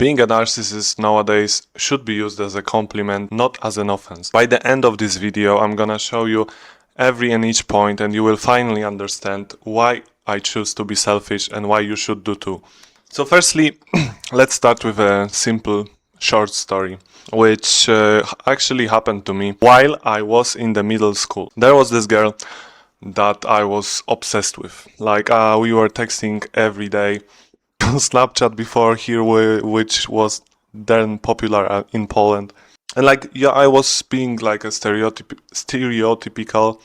Being a narcissist nowadays should be used as a compliment, not as an offense. By the end of this video, I'm gonna show you every and each point, and you will finally understand why I choose to be selfish and why you should do too. So firstly, let's start with a simple short story, which actually happened to me while I was in the middle school. There was this girl that I was obsessed with. Like, we were texting every day. Snapchat before here, which was then popular in Poland. And like, yeah, I was being like a stereotypical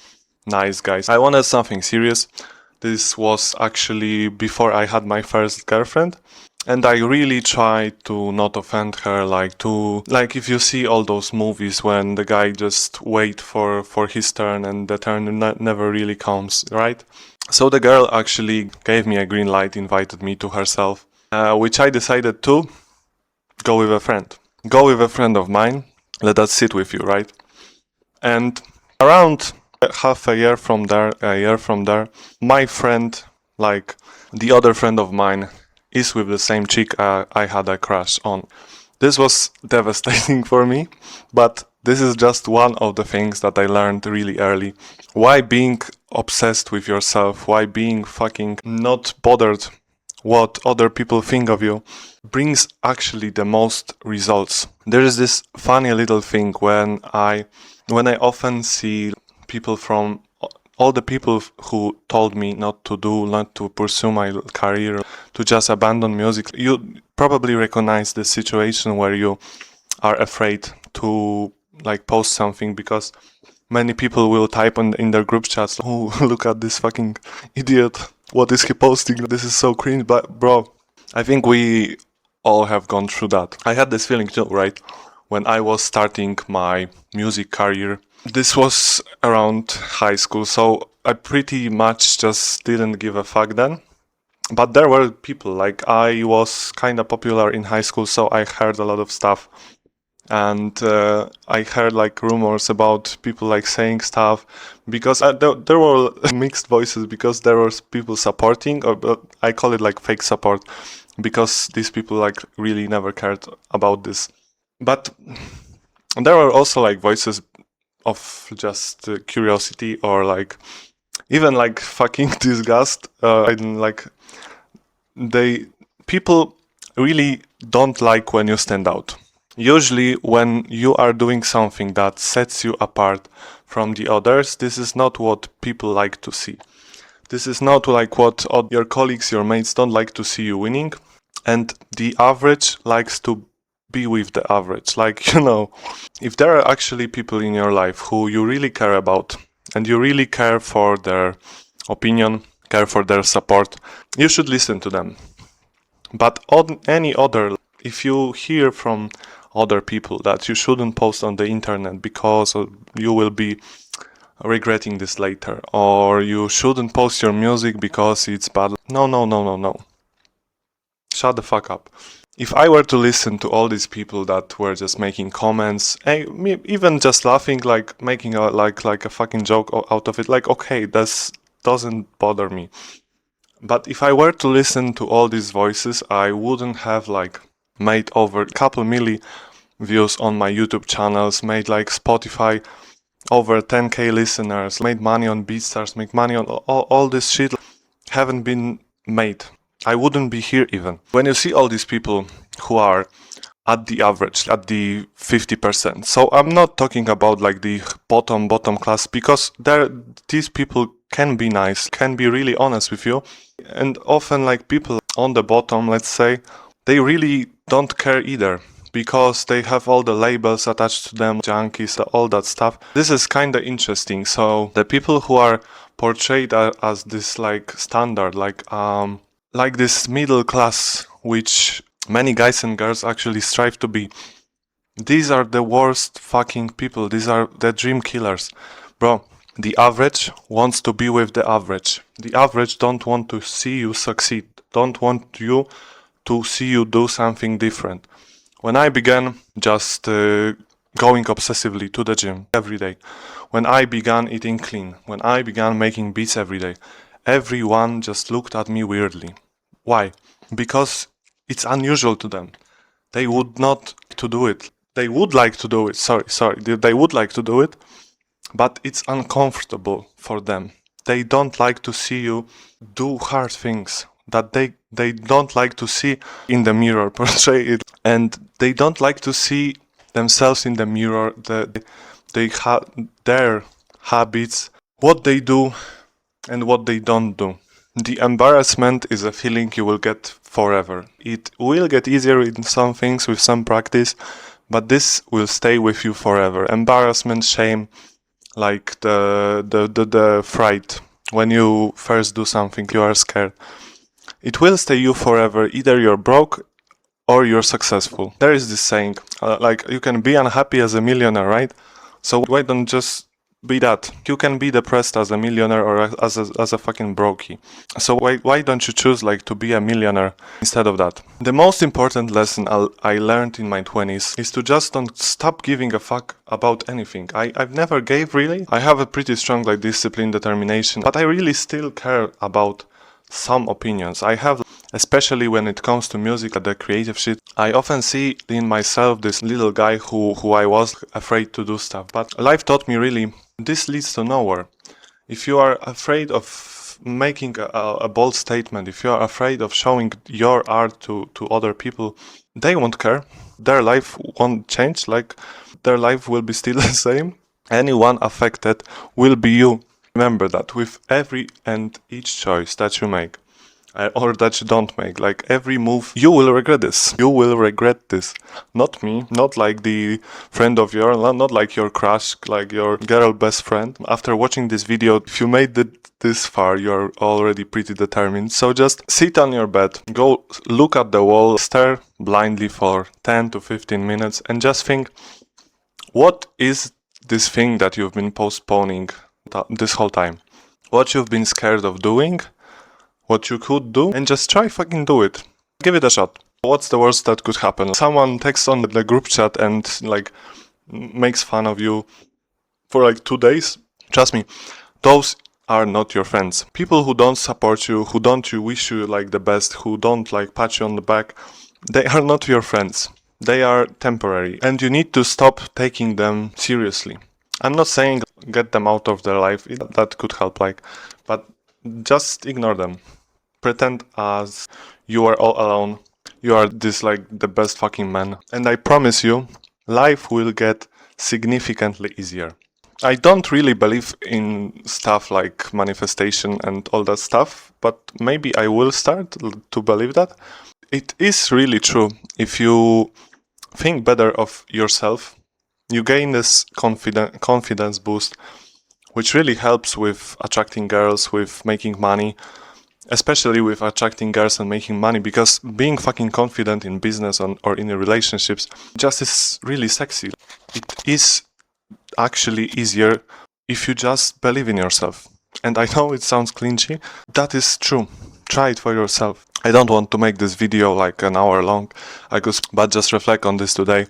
nice guy. I wanted something serious. This was actually before I had my first girlfriend. And I really tried to not offend her, like if you see all those movies when the guy just wait for his turn and the turn never really comes, right? So the girl actually gave me a green light, invited me to herself, which I decided to go with a friend. Go with a friend of mine, let us sit with you, right? And around half a year from there, my friend, like the other friend of mine, is with the same chick I had a crush on. This was devastating for me, but this is just one of the things that I learned really early. Why being obsessed with yourself, why being fucking not bothered what other people think of you, brings actually the most results. There is this funny little thing when I often see people from all the people who told me not to pursue my career, to just abandon music. You probably recognize the situation where you are afraid to like post something because many people will type in their group chats, "Oh, look at this fucking idiot. What is he posting? This is so cringe." But bro, I think we all have gone through that. I had this feeling too, right? When I was starting my music career. This was around high school, so I pretty much just didn't give a fuck then. But there were people, like I was kind of popular in high school, so I heard a lot of stuff. And I heard like rumors about people like saying stuff, because there were mixed voices, because there was people supporting, or I call it like fake support, because these people like really never cared about this. But there were also like voices of just curiosity, or like even like fucking disgust. And like people really don't like when you stand out. Usually when you are doing something that sets you apart from the others, this is not what people like to see. This is not like what your colleagues, your mates don't like to see you winning. And the average likes to be with the average. Like, if there are actually people in your life who you really care about, and you really care for their opinion, care for their support, you should listen to them. But on any other, if you hear from other people that you shouldn't post on the internet because you will be regretting this later, or you shouldn't post your music because it's bad. No. Shut the fuck up. If I were to listen to all these people that were just making comments, even just laughing, like making a fucking joke out of it, like, okay, this doesn't bother me. But if I were to listen to all these voices, I wouldn't have like made over a couple milli views on my YouTube channels, made like Spotify over 10k listeners, made money on beatstars, make money on all this shit haven't been made. I wouldn't be here even. When you see all these people who are at the average, at the 50%. So I'm not talking about like the bottom class, because these people can be nice, can be really honest with you. And often like people on the bottom, let's say, they really don't care either, because they have all the labels attached to them, junkies, all that stuff. This is kind of interesting. So the people who are portrayed as this like standard, like this middle class, which many guys and girls actually strive to be, these are the worst fucking people. These are the dream killers. Bro, the average wants to be with the average. The average don't want to see you succeed, don't want you to see you do something different. When I began just going obsessively to the gym every day, when I began eating clean, when I began making beats every day, everyone just looked at me weirdly. Why? Because it's unusual to them. They would not to do it. They would like to do it. Sorry. They would like to do it, but it's uncomfortable for them. They don't like to see you do hard things that they don't like to see in the mirror, portray it, and they don't like to see themselves in the mirror. Their habits, what they do, and what they don't do. The embarrassment is a feeling you will get forever. It will get easier in some things with some practice, but this will stay with you forever. Embarrassment, shame, like the fright. When you first do something, you are scared. It will stay you forever. Either you're broke or you're successful. There is this saying, like you can be unhappy as a millionaire, right? So why don't just be that? You can be depressed as a millionaire or as a fucking brokey. So why don't you choose like to be a millionaire instead of that? The most important lesson I learned in my 20s is to just don't stop giving a fuck about anything. I've never gave really. I have a pretty strong like discipline, determination, but I really still care about some opinions. I have, especially when it comes to music, the creative shit. I often see in myself this little guy who I was afraid to do stuff. But life taught me really, this leads to nowhere. If you are afraid of making a bold statement, if you are afraid of showing your art to other people, they won't care. Their life won't change, like their life will be still the same. Anyone affected will be you. Remember that with every and each choice that you make, or that you don't make, like every move, you will regret this. You will regret this. Not me, not like the friend of yours, not like your crush, like your girl best friend. After watching this video, if you made it this far, you're already pretty determined. So just sit on your bed, go look at the wall, stare blindly for 10 to 15 minutes and just think, what is this thing that you've been postponing this whole time? What you've been scared of doing? What you could do? And just try fucking do it. Give it a shot. What's the worst that could happen? Someone texts on the group chat and like makes fun of you for like 2 days. Trust me, those are not your friends. People who don't support you, who don't wish you like the best, who don't like pat you on the back, they are not your friends. They are temporary and you need to stop taking them seriously. I'm not saying get them out of their life, that could help, like, but just ignore them. Pretend as you are all alone. You are this like the best fucking man. And I promise you, life will get significantly easier. I don't really believe in stuff like manifestation and all that stuff, but maybe I will start to believe that. It is really true. If you think better of yourself, you gain this confidence boost, which really helps with attracting girls, with making money, especially with attracting girls and making money, because being fucking confident in business or in relationships just is really sexy. It is actually easier if you just believe in yourself. And I know it sounds clingy, that is true. Try it for yourself. I don't want to make this video like an hour long, but just reflect on this today.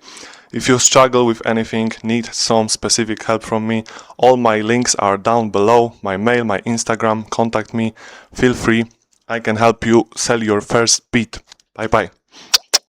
If you struggle with anything, need some specific help from me, all my links are down below, my mail, my Instagram, contact me, feel free, I can help you sell your first beat. Bye bye.